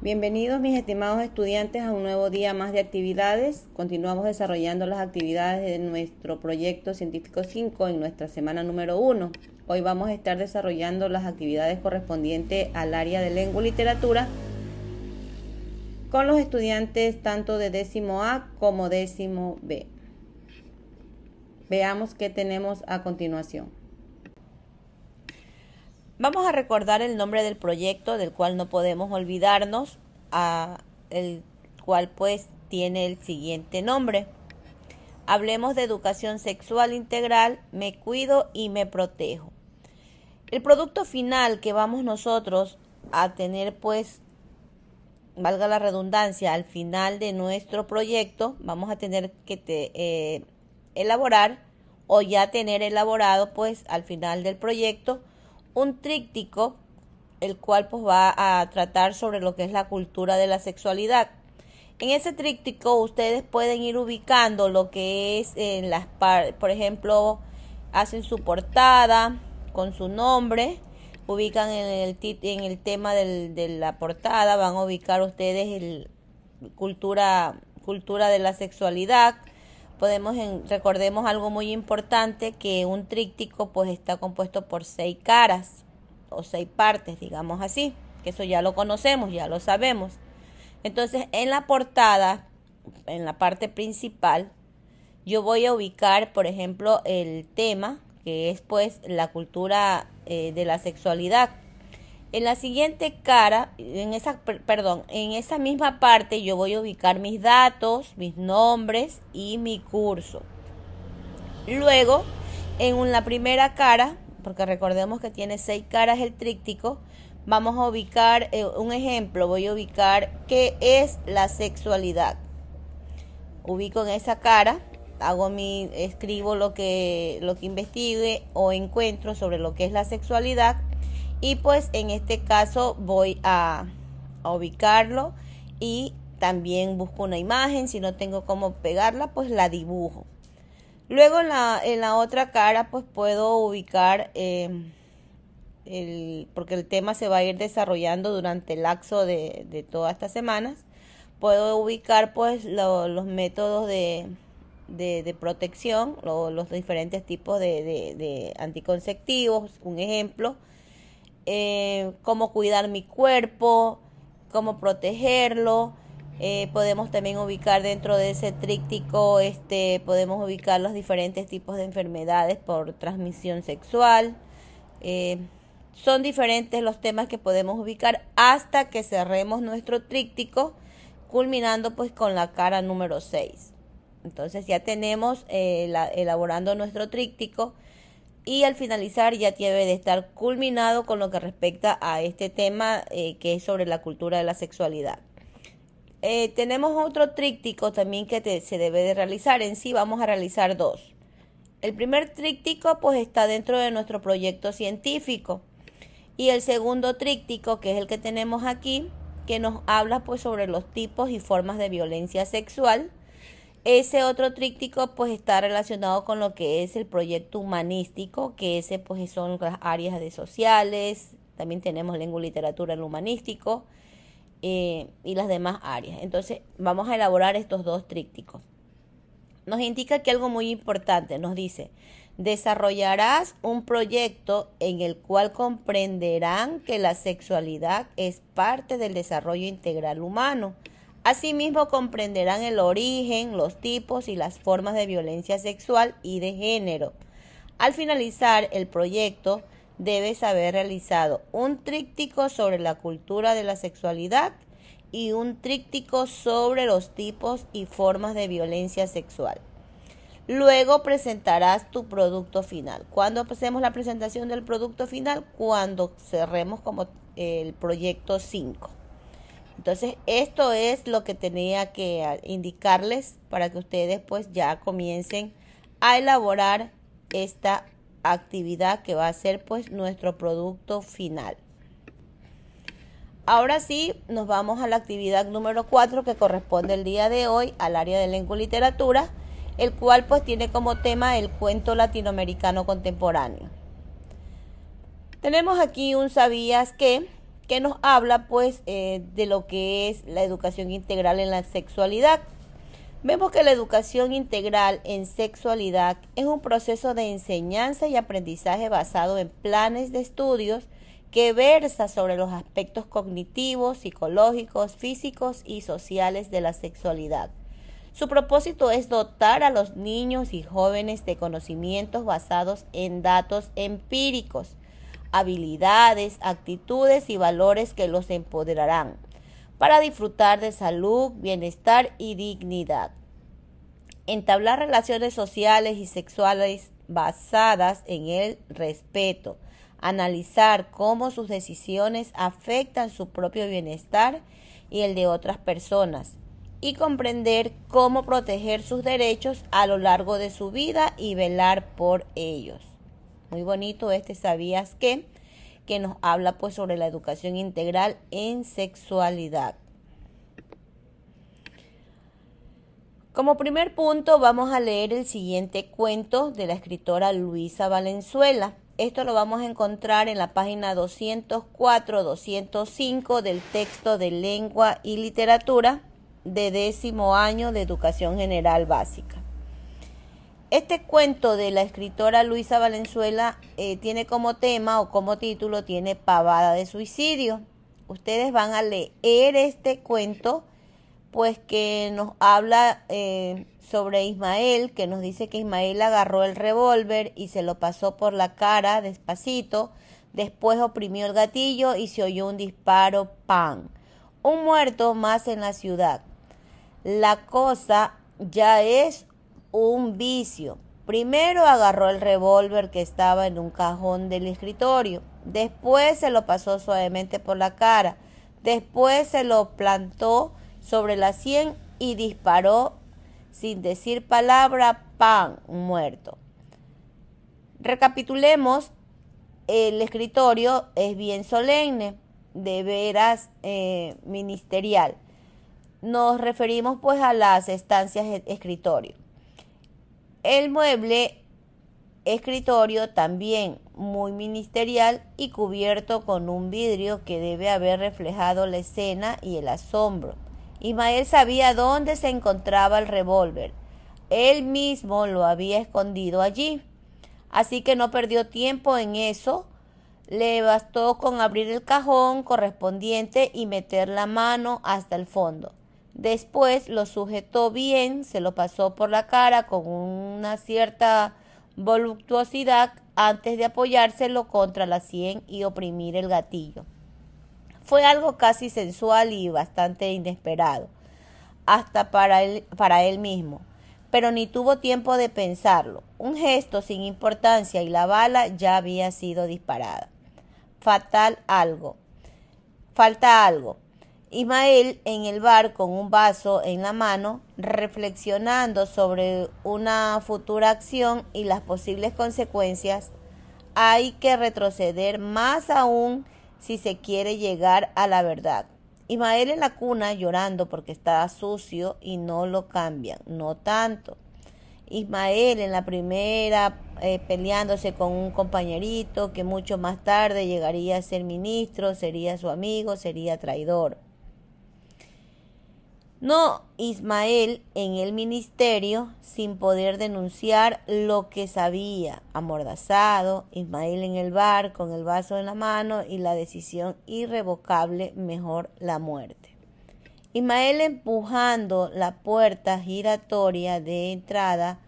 Bienvenidos mis estimados estudiantes a un nuevo día más de actividades. Continuamos desarrollando las actividades de nuestro proyecto científico 5 en nuestra semana número 1. Hoy vamos a estar desarrollando las actividades correspondientes al área de lengua y literatura con los estudiantes tanto de décimo A como décimo B. Veamos qué tenemos a continuación. Vamos a recordar el nombre del proyecto, del cual no podemos olvidarnos, el cual pues tiene el siguiente nombre. Hablemos de educación sexual integral, me cuido y me protejo. El producto final que vamos nosotros a tener, pues, valga la redundancia, al final de nuestro proyecto, vamos a tener que elaborar o ya tener elaborado, pues, al final del proyecto, un tríptico, el cual pues va a tratar sobre lo que es la cultura de la sexualidad. En ese tríptico ustedes pueden ir ubicando lo que es en las por ejemplo, hacen su portada con su nombre, ubican en el tema de la portada, van a ubicar ustedes el cultura de la sexualidad. Recordemos algo muy importante, que un tríptico pues está compuesto por 6 caras o 6 partes, digamos así, que eso ya lo conocemos, ya lo sabemos. Entonces, en la portada, en la parte principal, yo voy a ubicar, por ejemplo, el tema, que es pues la cultura de la sexualidad. En la siguiente cara, en esa misma parte yo voy a ubicar mis datos, mis nombres y mi curso. Luego, en la primera cara, porque recordemos que tiene 6 caras el tríptico, vamos a ubicar un ejemplo. Voy a ubicar qué es la sexualidad. Ubico en esa cara, escribo lo que investigue o encuentro sobre lo que es la sexualidad. Y pues en este caso voy a ubicarlo y también busco una imagen. Si no tengo cómo pegarla, pues la dibujo. Luego en la otra cara pues puedo ubicar, porque el tema se va a ir desarrollando durante el lapso de todas estas semanas. Puedo ubicar pues los métodos de protección, los diferentes tipos de anticonceptivos, un ejemplo. Cómo cuidar mi cuerpo, cómo protegerlo. Podemos también ubicar dentro de ese tríptico, podemos ubicar los diferentes tipos de enfermedades por transmisión sexual. Son diferentes los temas que podemos ubicar hasta que cerremos nuestro tríptico, culminando pues con la cara número 6. Entonces ya tenemos elaborando nuestro tríptico. Y al finalizar ya debe de estar culminado con lo que respecta a este tema que es sobre la cultura de la sexualidad. Tenemos otro tríptico también que se debe de realizar. En sí vamos a realizar 2. El primer tríptico pues está dentro de nuestro proyecto científico. Y el segundo tríptico, que es el que tenemos aquí, que nos habla pues sobre los tipos y formas de violencia sexual. Ese otro tríptico pues está relacionado con lo que es el proyecto humanístico, que ese pues son las áreas de sociales, también tenemos lengua y literatura en lo humanístico y las demás áreas. Entonces vamos a elaborar estos 2 trípticos. Nos indica que algo muy importante, nos dice: desarrollarás un proyecto en el cual comprenderán que la sexualidad es parte del desarrollo integral humano. Asimismo, comprenderán el origen, los tipos y las formas de violencia sexual y de género. Al finalizar el proyecto, debes haber realizado un tríptico sobre la cultura de la sexualidad y un tríptico sobre los tipos y formas de violencia sexual. Luego presentarás tu producto final. ¿Cuándo hacemos la presentación del producto final? Cuando cerremos como el proyecto 5. Entonces, esto es lo que tenía que indicarles para que ustedes pues ya comiencen a elaborar esta actividad que va a ser pues nuestro producto final. Ahora sí, nos vamos a la actividad número 4, que corresponde el día de hoy al área de lengua y literatura, el cual pues tiene como tema el cuento latinoamericano contemporáneo. Tenemos aquí un ¿sabías qué?, que nos habla pues de lo que es la educación integral en la sexualidad. Vemos que la educación integral en sexualidad es un proceso de enseñanza y aprendizaje basado en planes de estudios que versa sobre los aspectos cognitivos, psicológicos, físicos y sociales de la sexualidad. Su propósito es dotar a los niños y jóvenes de conocimientos basados en datos empíricos, habilidades, actitudes y valores que los empoderarán para disfrutar de salud, bienestar y dignidad. Entablar relaciones sociales y sexuales basadas en el respeto. Analizar cómo sus decisiones afectan su propio bienestar y el de otras personas. Y comprender cómo proteger sus derechos a lo largo de su vida y velar por ellos. Muy bonito ¿sabías qué? Que nos habla pues sobre la educación integral en sexualidad. Como primer punto vamos a leer el siguiente cuento de la escritora Luisa Valenzuela. Esto lo vamos a encontrar en la página 204-205 del texto de Lengua y Literatura de 10º año de Educación General Básica. Este cuento de la escritora Luisa Valenzuela tiene como tema o como título, tiene Pavada de suicidio. Ustedes van a leer este cuento, pues que nos habla sobre Ismael, que nos dice que Ismael agarró el revólver y se lo pasó por la cara despacito, después oprimió el gatillo y se oyó un disparo, ¡pam! Un muerto más en la ciudad. La cosa ya es un vicio. Primero agarró el revólver que estaba en un cajón del escritorio, después se lo pasó suavemente por la cara, después se lo plantó sobre la sien y disparó sin decir palabra, ¡pam! Muerto. Recapitulemos, el escritorio es bien solemne, de veras ministerial. Nos referimos pues a las estancias escritorio. El mueble escritorio también muy ministerial y cubierto con un vidrio que debe haber reflejado la escena y el asombro. Ismael sabía dónde se encontraba el revólver. Él mismo lo había escondido allí. Así que no perdió tiempo en eso. Le bastó con abrir el cajón correspondiente y meter la mano hasta el fondo. Después lo sujetó bien, se lo pasó por la cara con una cierta voluptuosidad antes de apoyárselo contra la sien y oprimir el gatillo. Fue algo casi sensual y bastante inesperado, hasta para él mismo, pero ni tuvo tiempo de pensarlo. Un gesto sin importancia y la bala ya había sido disparada. Falta algo. Ismael en el bar con un vaso en la mano, reflexionando sobre una futura acción y las posibles consecuencias. Hay que retroceder más aún si se quiere llegar a la verdad. Ismael en la cuna llorando porque estaba sucio y no lo cambian, no tanto. Ismael en la primera peleándose con un compañerito que mucho más tarde llegaría a ser ministro, sería su amigo, sería traidor. No, Ismael en el ministerio sin poder denunciar lo que sabía, amordazado, Ismael en el bar con el vaso en la mano y la decisión irrevocable, mejor la muerte. Ismael empujando la puerta giratoria de entrada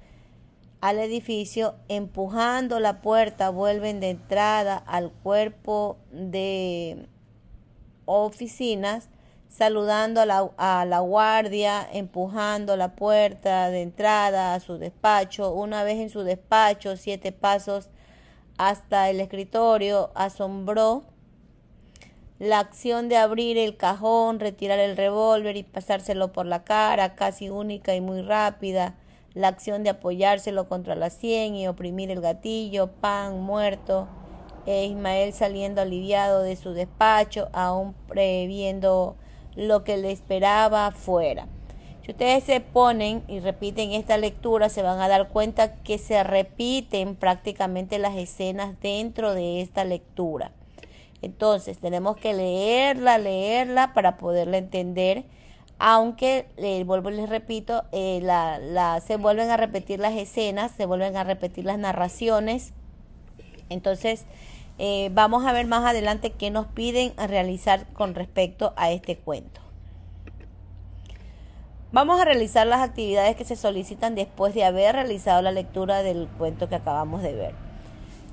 al edificio, empujando la puerta, vuelven de entrada al cuerpo de oficinas, saludando a la guardia, empujando la puerta de entrada a su despacho. Una vez en su despacho, 7 pasos hasta el escritorio, asombró la acción de abrir el cajón, retirar el revólver y pasárselo por la cara, casi única y muy rápida. La acción de apoyárselo contra la sien y oprimir el gatillo, ¡pam! Muerto. Ismael saliendo aliviado de su despacho, aún previendo lo que le esperaba afuera. Si ustedes se ponen y repiten esta lectura, se van a dar cuenta que se repiten prácticamente las escenas dentro de esta lectura. Entonces tenemos que leerla para poderla entender, aunque vuelvo y les repito, se vuelven a repetir las escenas, se vuelven a repetir las narraciones. Entonces vamos a ver más adelante qué nos piden a realizar con respecto a este cuento. Vamos a realizar las actividades que se solicitan después de haber realizado la lectura del cuento que acabamos de ver.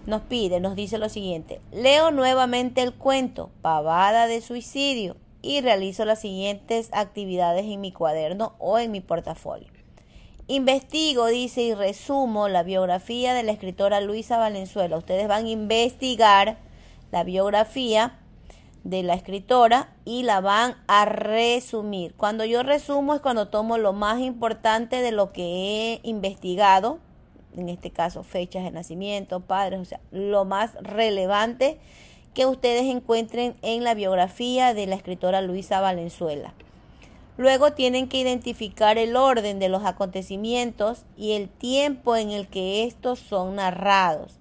Nos dice lo siguiente: leo nuevamente el cuento Pavada de suicidio y realizo las siguientes actividades en mi cuaderno o en mi portafolio. Investigo, dice, y resumo la biografía de la escritora Luisa Valenzuela. Ustedes van a investigar la biografía de la escritora y la van a resumir. Cuando yo resumo es cuando tomo lo más importante de lo que he investigado, en este caso fechas de nacimiento, padres, o sea, lo más relevante que ustedes encuentren en la biografía de la escritora Luisa Valenzuela. Luego tienen que identificar el orden de los acontecimientos y el tiempo en el que estos son narrados,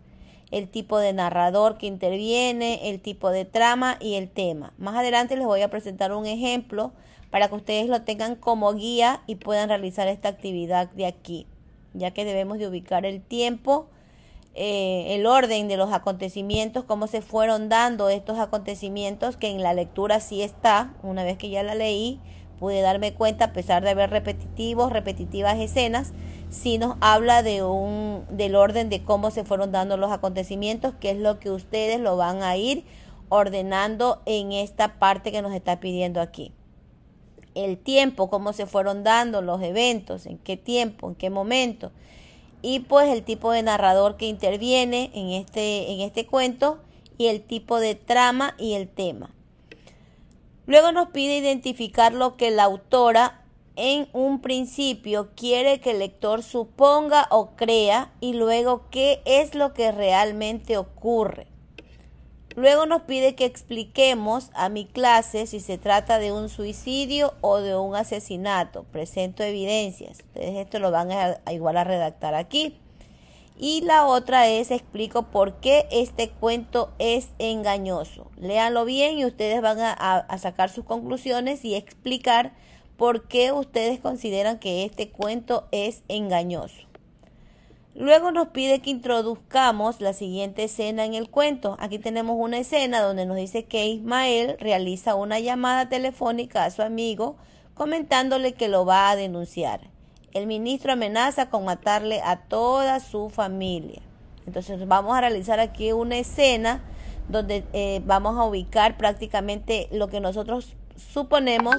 el tipo de narrador que interviene, el tipo de trama y el tema. Más adelante les voy a presentar un ejemplo para que ustedes lo tengan como guía y puedan realizar esta actividad de aquí, ya que debemos de ubicar el tiempo, el orden de los acontecimientos, cómo se fueron dando estos acontecimientos, que en la lectura sí está. Una vez que ya la leí, pude darme cuenta, a pesar de haber repetitivas escenas, sí nos habla del orden de cómo se fueron dando los acontecimientos, que es lo que ustedes lo van a ir ordenando en esta parte que nos está pidiendo aquí. El tiempo, cómo se fueron dando los eventos, en qué tiempo, en qué momento. Y pues el tipo de narrador que interviene en este cuento y el tipo de trama y el tema. Luego nos pide identificar lo que la autora en un principio quiere que el lector suponga o crea y luego qué es lo que realmente ocurre. Luego nos pide que expliquemos a mi clase si se trata de un suicidio o de un asesinato. Presento evidencias. Ustedes esto lo van a igual a redactar aquí. Y la otra es: explico por qué este cuento es engañoso. Léanlo bien y ustedes van a sacar sus conclusiones y explicar por qué ustedes consideran que este cuento es engañoso. Luego nos pide que introduzcamos la siguiente escena en el cuento. Aquí tenemos una escena donde nos dice que Ismael realiza una llamada telefónica a su amigo comentándole que lo va a denunciar. El ministro amenaza con matarle a toda su familia. Entonces vamos a realizar aquí una escena donde vamos a ubicar prácticamente lo que nosotros suponemos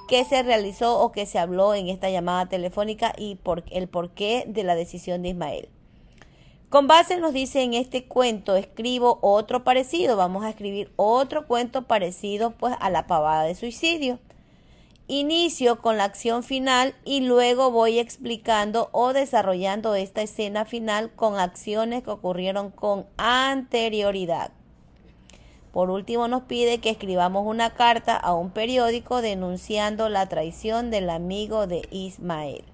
que se realizó o que se habló en esta llamada telefónica y el porqué de la decisión de Ismael. Con base, nos dice, en este cuento escribo otro parecido. Vamos a escribir otro cuento parecido pues a la pavada de suicidio. Inicio con la acción final y luego voy explicando o desarrollando esta escena final con acciones que ocurrieron con anterioridad. Por último, nos pide que escribamos una carta a un periódico denunciando la traición del amigo de Ismael.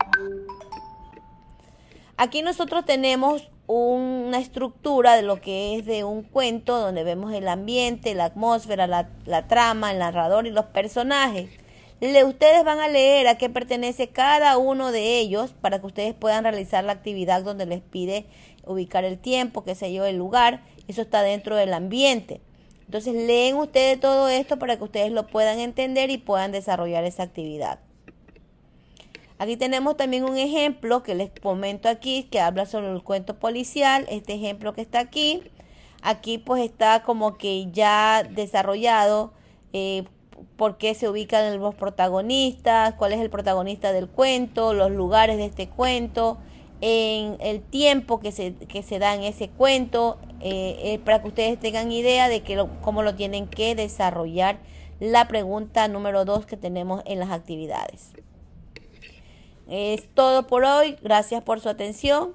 Aquí nosotros tenemos una estructura de lo que es de un cuento, donde vemos el ambiente, la atmósfera, la trama, el narrador y los personajes. Ustedes van a leer a qué pertenece cada uno de ellos para que ustedes puedan realizar la actividad donde les pide ubicar el tiempo, qué sé yo, el lugar. Eso está dentro del ambiente. Entonces leen ustedes todo esto para que ustedes lo puedan entender y puedan desarrollar esa actividad. Aquí tenemos también un ejemplo que les comento aquí, que habla sobre el cuento policial. Este ejemplo que está aquí pues está como que ya desarrollado, por qué se ubican los protagonistas, cuál es el protagonista del cuento, los lugares de este cuento, en el tiempo que se da en ese cuento, para que ustedes tengan idea de cómo lo tienen que desarrollar. La pregunta número 2 que tenemos en las actividades. Es todo por hoy. Gracias por su atención.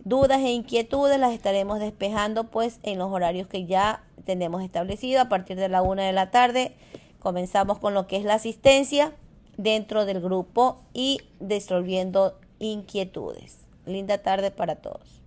Dudas e inquietudes las estaremos despejando pues en los horarios que ya tenemos establecido. A partir de la 1 de la tarde comenzamos con lo que es la asistencia dentro del grupo y resolviendo inquietudes. Linda tarde para todos.